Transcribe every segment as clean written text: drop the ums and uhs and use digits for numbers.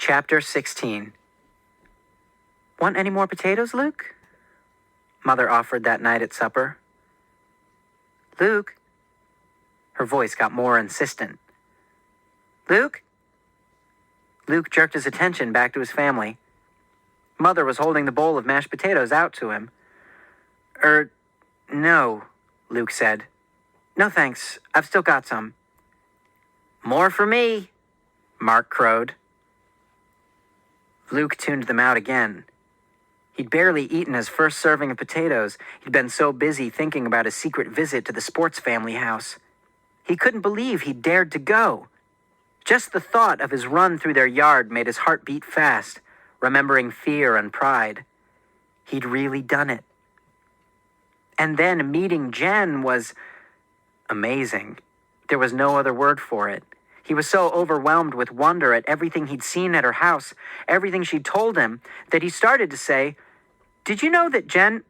Chapter 16. Want any more potatoes, Luke? Mother offered that night at supper. Luke? Her voice got more insistent. Luke? Luke jerked his attention back to his family. Mother was holding the bowl of mashed potatoes out to him. No, Luke said. No thanks, I've still got some. More for me, Mark crowed. Luke tuned them out again. He'd barely eaten his first serving of potatoes. He'd been so busy thinking about his secret visit to the sports family house. He couldn't believe he'd dared to go. Just the thought of his run through their yard made his heart beat fast, remembering fear and pride. He'd really done it. And then meeting Jen was amazing. There was no other word for it. He was so overwhelmed with wonder at everything he'd seen at her house, everything she'd told him, that he started to say, "Did you know that Jen—"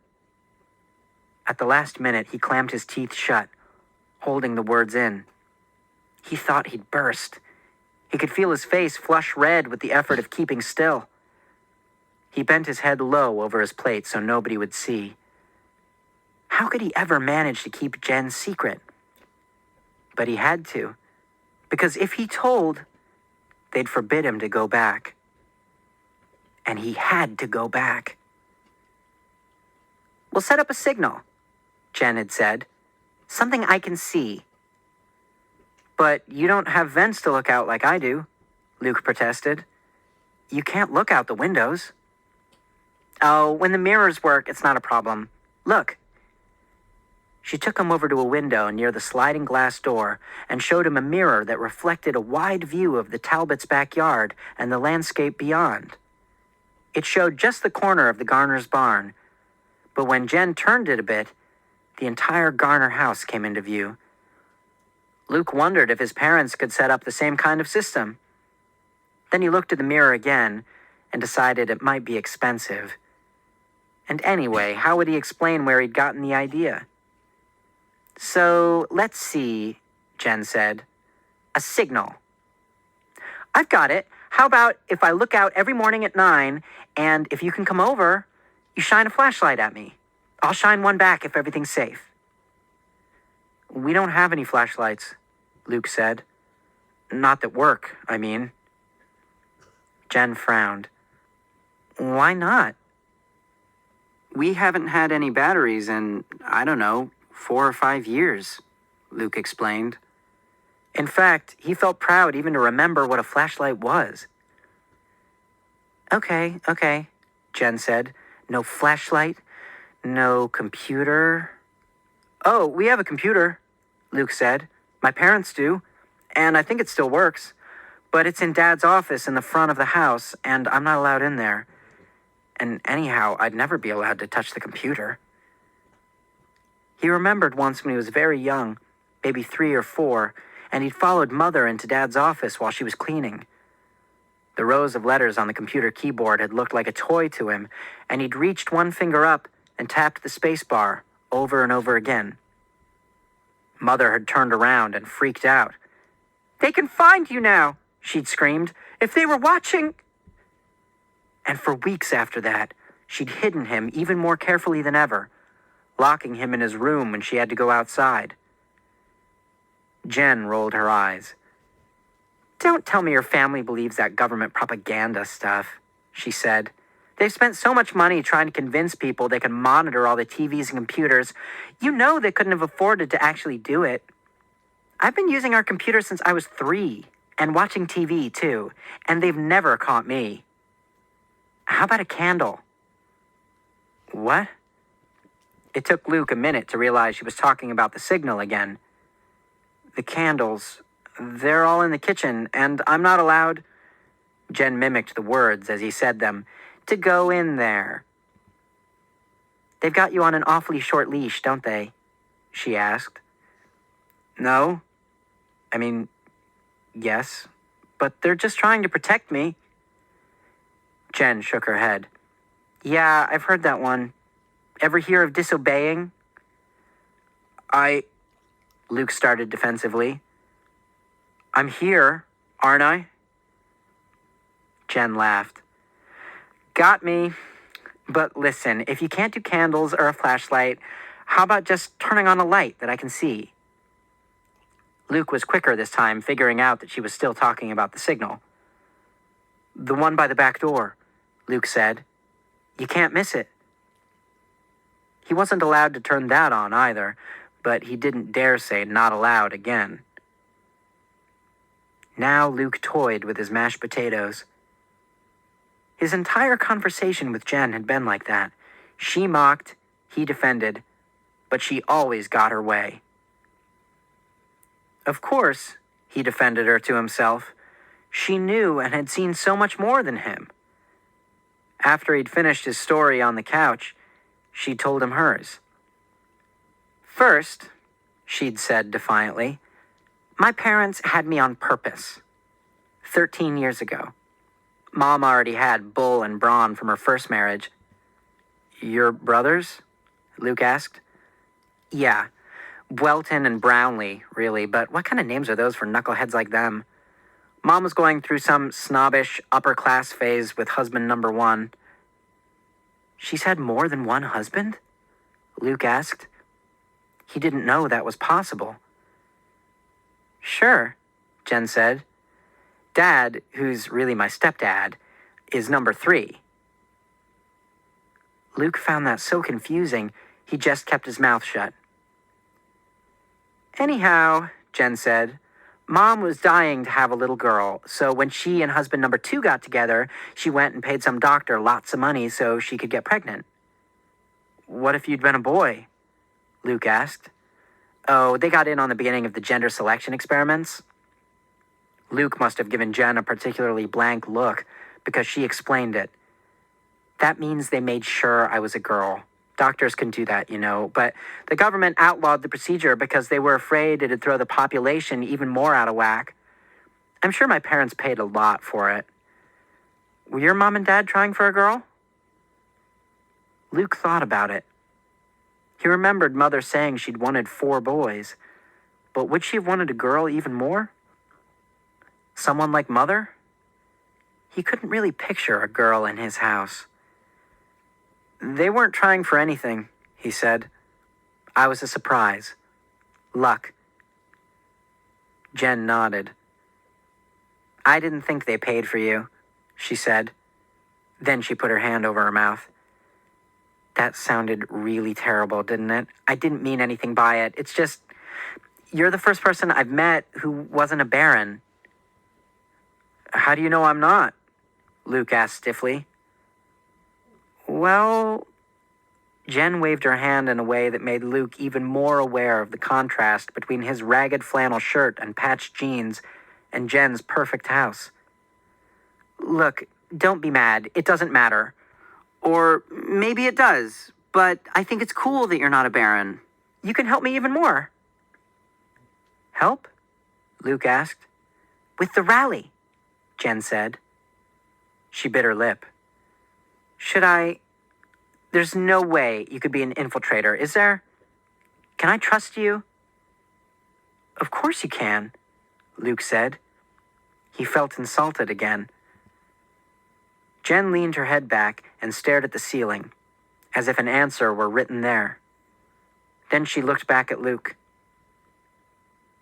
At the last minute, he clammed his teeth shut, holding the words in. He thought he'd burst. He could feel his face flush red with the effort of keeping still. He bent his head low over his plate so nobody would see. How could he ever manage to keep Jen's secret? But he had to, because if he told, they'd forbid him to go back. And he had to go back. We'll set up a signal, Jen had said. Something I can see. But you don't have vents to look out like I do, Luke protested. You can't look out the windows. Oh, when the mirrors work, it's not a problem. Look. She took him over to a window near the sliding glass door and showed him a mirror that reflected a wide view of the Talbots' backyard and the landscape beyond. It showed just the corner of the Garner's barn, but when Jen turned it a bit, the entire Garner house came into view. Luke wondered if his parents could set up the same kind of system. Then he looked at the mirror again and decided it might be expensive. And anyway, how would he explain where he'd gotten the idea? So, let's see, Jen said. A signal. I've got it. How about if I look out every morning at 9, and if you can come over, you shine a flashlight at me. I'll shine one back if everything's safe. We don't have any flashlights, Luke said. Not that work, I mean. Jen frowned. Why not? We haven't had any batteries in, 4 or 5 years, Luke explained. In fact, he felt proud even to remember what a flashlight was. Okay, Jen said. No flashlight, no computer. Oh, we have a computer, Luke said. My parents do, and I think it still works. But it's in Dad's office in the front of the house, and I'm not allowed in there. And anyhow, I'd never be allowed to touch the computer. He remembered once when he was very young, maybe 3 or 4, and he'd followed Mother into Dad's office while she was cleaning. The rows of letters on the computer keyboard had looked like a toy to him, and he'd reached one finger up and tapped the space bar over and over again. Mother had turned around and freaked out. "They can find you now," she'd screamed. "If they were watching—" And for weeks after that, she'd hidden him even more carefully than ever, locking him in his room when she had to go outside. Jen rolled her eyes. "Don't tell me your family believes that government propaganda stuff," she said. "They've spent so much money trying to convince people they can monitor all the TVs and computers. You know they couldn't have afforded to actually do it. I've been using our computer since I was 3, and watching TV too, and they've never caught me. How about a candle?" What? It took Luke a minute to realize she was talking about the signal again. The candles, they're all in the kitchen, and I'm not allowed— Jen mimicked the words as he said them, "to go in there." "They've got you on an awfully short leash, don't they?" she asked. No. Yes, but they're just trying to protect me. Jen shook her head. "Yeah, I've heard that one. Ever hear of disobeying?" Luke started defensively. "I'm here, aren't I?" Jen laughed. Got me. But listen, if you can't do candles or a flashlight, how about just turning on a light that I can see? Luke was quicker this time, figuring out that she was still talking about the signal. The one by the back door, Luke said. You can't miss it. He wasn't allowed to turn that on either, but he didn't dare say not allowed again. Now Luke toyed with his mashed potatoes. His entire conversation with Jen had been like that. She mocked, he defended, but she always got her way. Of course, he defended her to himself. She knew and had seen so much more than him. After he'd finished his story on the couch, she told him hers. First, she'd said defiantly, my parents had me on purpose. 13 years ago. Mom already had Bull and Braun from her first marriage. Your brothers? Luke asked. Yeah, Welton and Brownlee, really, but what kind of names are those for knuckleheads like them? Mom was going through some snobbish upper-class phase with husband number one. She's had more than one husband? Luke asked. He didn't know that was possible. Sure, Jen said. Dad, who's really my stepdad, is number 3. Luke found that so confusing, he just kept his mouth shut. Anyhow, Jen said, Mom was dying to have a little girl, so when she and husband number 2 got together, she went and paid some doctor lots of money so she could get pregnant. What if you'd been a boy? Luke asked. Oh, they got in on the beginning of the gender selection experiments. Luke must have given Jen a particularly blank look because she explained it. That means they made sure I was a girl. Doctors can do that, you know, but the government outlawed the procedure because they were afraid it'd throw the population even more out of whack. I'm sure my parents paid a lot for it. Were your mom and dad trying for a girl? Luke thought about it. He remembered Mother saying she'd wanted 4 boys, but would she have wanted a girl even more? Someone like Mother? He couldn't really picture a girl in his house. They weren't trying for anything, he said. I was a surprise. Luck. Jen nodded. I didn't think they paid for you, she said. Then she put her hand over her mouth. That sounded really terrible, didn't it? I didn't mean anything by it. It's just, you're the first person I've met who wasn't a baron. How do you know I'm not? Luke asked stiffly. Well, Jen waved her hand in a way that made Luke even more aware of the contrast between his ragged flannel shirt and patched jeans and Jen's perfect house. Look, don't be mad. It doesn't matter. Or maybe it does, but I think it's cool that you're not a baron. You can help me even more. Help? Luke asked. With the rally, Jen said. She bit her lip. Should I? There's no way you could be an infiltrator, is there? Can I trust you? Of course you can, Luke said. He felt insulted again. Jen leaned her head back and stared at the ceiling, as if an answer were written there. Then she looked back at Luke.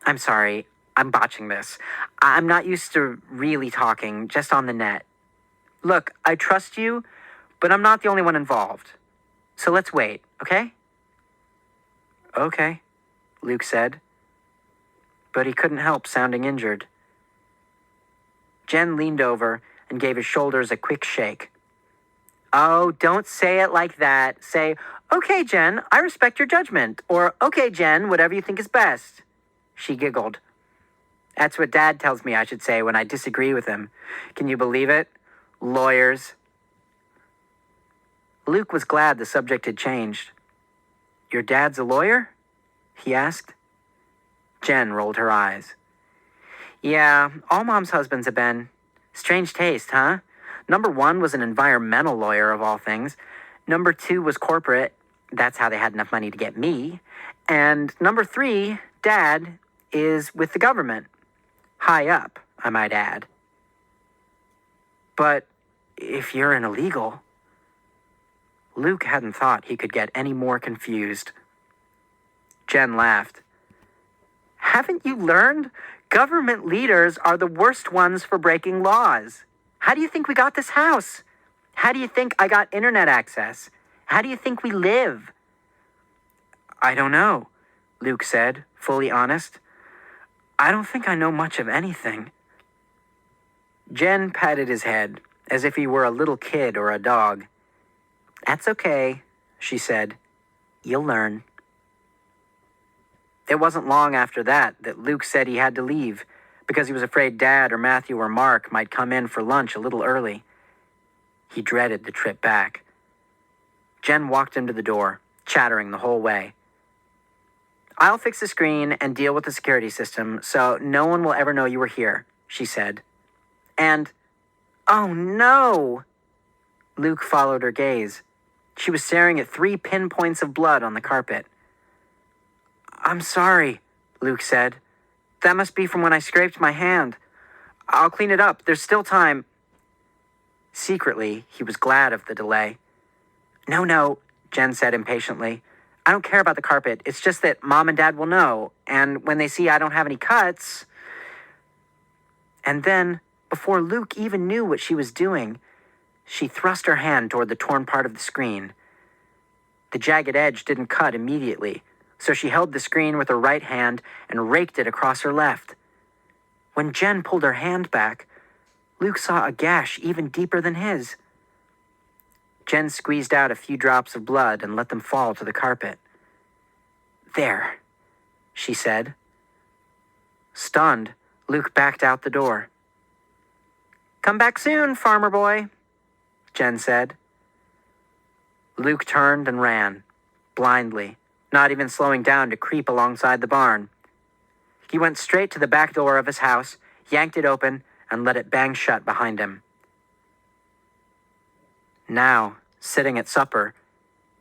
I'm sorry, I'm botching this. I'm not used to really talking, just on the net. Look, I trust you, but I'm not the only one involved. So let's wait, okay? Okay, Luke said. But he couldn't help sounding injured. Jen leaned over and gave his shoulders a quick shake. Oh, don't say it like that. Say, okay, Jen, I respect your judgment. Or, okay, Jen, whatever you think is best. She giggled. That's what Dad tells me I should say when I disagree with him. Can you believe it? Lawyers. Luke was glad the subject had changed. Your dad's a lawyer? He asked. Jen rolled her eyes. Yeah, all Mom's husbands have been. Strange taste, huh? Number 1 was an environmental lawyer of all things. Number 2 was corporate. That's how they had enough money to get me. And number 3, Dad, is with the government. High up, I might add. But if you're an illegal... Luke hadn't thought he could get any more confused. Jen laughed. Haven't you learned? Government leaders are the worst ones for breaking laws. How do you think we got this house? How do you think I got internet access? How do you think we live? I don't know, Luke said, fully honest. I don't think I know much of anything. Jen patted his head, as if he were a little kid or a dog. That's okay, she said. You'll learn. It wasn't long after that Luke said he had to leave, because he was afraid Dad or Matthew or Mark might come in for lunch a little early. He dreaded the trip back. Jen walked him to the door, chattering the whole way. I'll fix the screen and deal with the security system so no one will ever know you were here, she said. And, oh no! Luke followed her gaze. She was staring at 3 pinpoints of blood on the carpet. I'm sorry, Luke said. That must be from when I scraped my hand. I'll clean it up. There's still time. Secretly, he was glad of the delay. No, Jen said impatiently. I don't care about the carpet. It's just that Mom and Dad will know. And when they see I don't have any cuts... And then, before Luke even knew what she was doing, she thrust her hand toward the torn part of the screen. The jagged edge didn't cut immediately, so she held the screen with her right hand and raked it across her left. When Jen pulled her hand back, Luke saw a gash even deeper than his. Jen squeezed out a few drops of blood and let them fall to the carpet. There, she said. Stunned, Luke backed out the door. Come back soon, farmer boy, Jen said. Luke turned and ran, blindly, not even slowing down to creep alongside the barn. He went straight to the back door of his house, yanked it open, and let it bang shut behind him. Now, sitting at supper,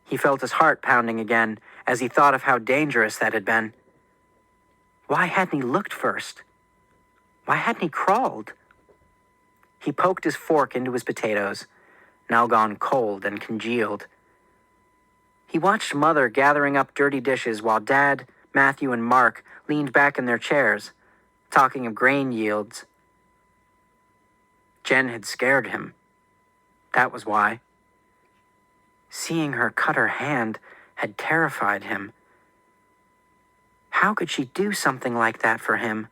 he felt his heart pounding again as he thought of how dangerous that had been. Why hadn't he looked first? Why hadn't he crawled? He poked his fork into his potatoes, now gone cold and congealed. He watched Mother gathering up dirty dishes while Dad, Matthew, and Mark leaned back in their chairs, talking of grain yields. Jen had scared him. That was why. Seeing her cut her hand had terrified him. How could she do something like that for him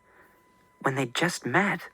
when they'd just met?